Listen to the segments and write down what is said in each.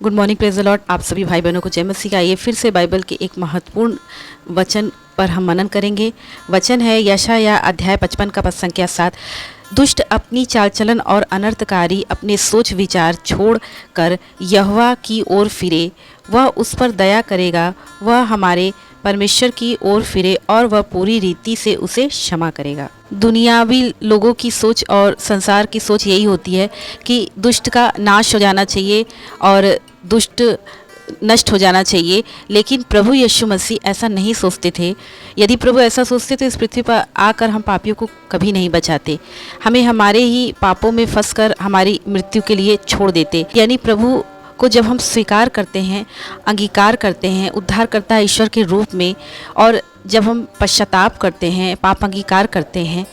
Good morning, praise the Lord. आप सभी भाई बहनों को जय मसीह का। आइए फिर से बाइबल के एक महत्वपूर्ण वचन पर हम मनन करेंगे। वचन है यशायाह अध्याय 55 का पद संख्या 7। दुष्ट अपनी चाल चलन और अनर्थकारी अपने सोच विचार छोड़ कर यहोवा की ओर फिरे, वह उस पर दया करेगा। वह हमारे परमेश्वर की ओर फिरे और वह पूरी रीति से उसे क्षमा करेगा। दुनियावी लोगों की सोच और संसार की सोच यही होती है कि दुष्ट का नाश हो जाना चाहिए और दुष्ट नष्ट हो जाना चाहिए, लेकिन प्रभु यीशु मसीह ऐसा नहीं सोचते थे। यदि प्रभु ऐसा सोचते तो इस पृथ्वी पर आकर हम पापियों को कभी नहीं बचाते, हमें हमारे ही पापों में फंसकर हमारी मृत्यु के लिए छोड़ देते। यानी प्रभु को जब हम स्वीकार करते हैं, अंगीकार करते हैं उद्धारकर्ता ईश्वर के रूप में, और जब हम पश्चाताप करते हैं, पाप अंगीकार करते हैं,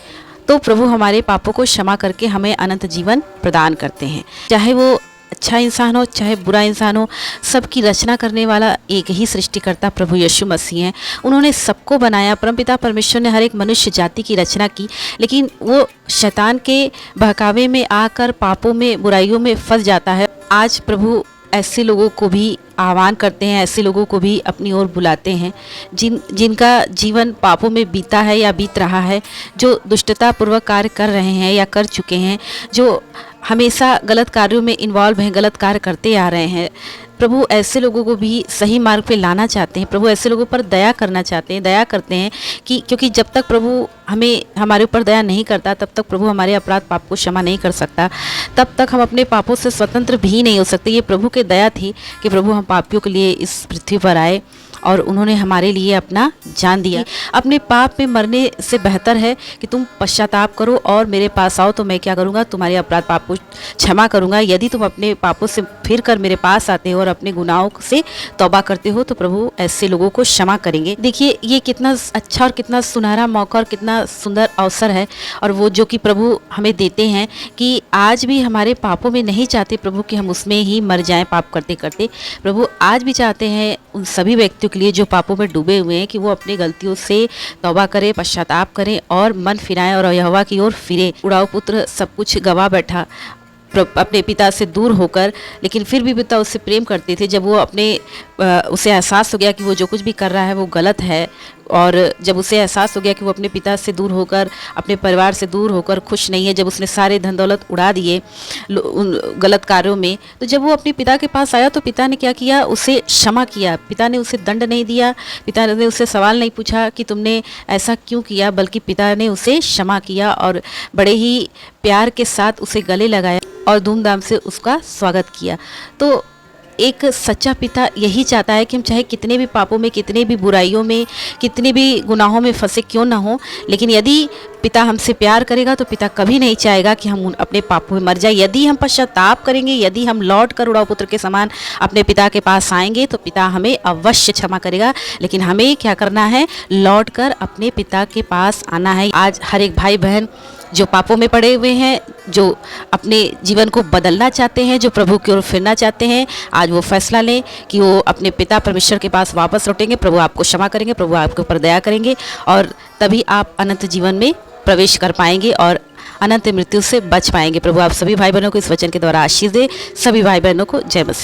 तो प्रभु हमारे पापों को क्षमा करके हमें अनंत जीवन प्रदान करते हैं। चाहे वो अच्छा इंसान हो चाहे बुरा इंसान हो, सबकी रचना करने वाला एक ही सृष्टिकर्ता प्रभु यीशु मसीह हैं। उन्होंने सबको बनाया। परमपिता परमेश्वर ने हर एक मनुष्य जाति की रचना की, लेकिन वो शैतान के बहकावे में आकर पापों में बुराइयों में फंस जाता है। आज प्रभु ऐसे लोगों को भी आह्वान करते हैं, ऐसे लोगों को भी अपनी ओर बुलाते हैं जिनका जीवन पापों में बीता है या बीत रहा है, जो दुष्टता पूर्वक कार्य कर रहे हैं या कर चुके हैं, जो हमेशा गलत कार्यों में इन्वॉल्व हैं, गलत कार्य करते आ रहे हैं। प्रभु ऐसे लोगों को भी सही मार्ग पे लाना चाहते हैं। प्रभु ऐसे लोगों पर दया करना चाहते हैं, दया करते हैं कि क्योंकि जब तक प्रभु हमारे ऊपर दया नहीं करता, तब तक प्रभु हमारे अपराध पाप को क्षमा नहीं कर सकता, तब तक हम अपने पापों से स्वतंत्र भी नहीं हो सकते। ये प्रभु की दया थी कि प्रभु हम पापियों के लिए इस पृथ्वी पर आए और उन्होंने हमारे लिए अपना जान दिया। अपने पाप में मरने से बेहतर है कि तुम पश्चाताप करो और मेरे पास आओ, तो मैं क्या करूँगा, तुम्हारे अपराध पाप को क्षमा करूँगा। यदि तुम अपने पापों से फिर कर मेरे पास आते हो और अपने गुनाहों से तौबा करते हो, तो प्रभु ऐसे लोगों को क्षमा करेंगे। देखिए ये कितना अच्छा और कितना सुनहरा मौका और कितना सुंदर अवसर है, और वो जो कि प्रभु हमें देते हैं कि आज भी हमारे पापों में नहीं चाहते प्रभु कि हम उसमें ही मर जाएं पाप करते करते। प्रभु आज भी चाहते हैं उन सभी व्यक्तियों के लिए जो पापों में डूबे हुए हैं कि वो अपनी गलतियों से तौबा करें, पश्चाताप करें और मन फिराएं और यहोवा की ओर फिरे। उड़ाऊ पुत्र सब कुछ गवा बैठा अपने पिता से दूर होकर, लेकिन फिर भी पिता उससे प्रेम करते थे। जब वो उसे एहसास हो गया कि वो जो कुछ भी कर रहा है वो गलत है, और जब उसे एहसास हो गया कि वो अपने पिता से दूर होकर, अपने परिवार से दूर होकर खुश नहीं है, जब उसने सारे धन दौलत उड़ा दिए उन गलत कार्यों में, तो जब वो अपने पिता के पास आया तो पिता ने क्या किया, उसे क्षमा किया। पिता ने उसे दंड नहीं दिया, पिता ने उसे सवाल नहीं पूछा कि तुमने ऐसा क्यों किया, बल्कि पिता ने उसे क्षमा किया और बड़े ही प्यार के साथ उसे गले लगाया और धूमधाम से उसका स्वागत किया। तो एक सच्चा पिता यही चाहता है कि हम चाहे कितने भी पापों में, कितने भी बुराइयों में, कितने भी गुनाहों में फंसे क्यों ना हो, लेकिन यदि पिता हमसे प्यार करेगा तो पिता कभी नहीं चाहेगा कि हम अपने पापों में मर जाए। यदि हम पश्चाताप करेंगे, यदि हम लौट कर उड़ाऊ पुत्र के समान अपने पिता के पास आएंगे, तो पिता हमें अवश्य क्षमा करेगा। लेकिन हमें क्या करना है, लौट कर अपने पिता के पास आना है। आज हर एक भाई बहन जो पापों में पड़े हुए हैं, जो अपने जीवन को बदलना चाहते हैं, जो प्रभु की ओर फिरना चाहते हैं, आज वो फैसला लें कि वो अपने पिता परमेश्वर के पास वापस लौटेंगे। प्रभु आपको क्षमा करेंगे, प्रभु आपके ऊपर दया करेंगे, और तभी आप अनंत जीवन में प्रवेश कर पाएंगे और अनंत मृत्यु से बच पाएंगे। प्रभु आप सभी भाई बहनों को इस वचन के द्वारा आशीष दे। सभी भाई बहनों को जय मसीह।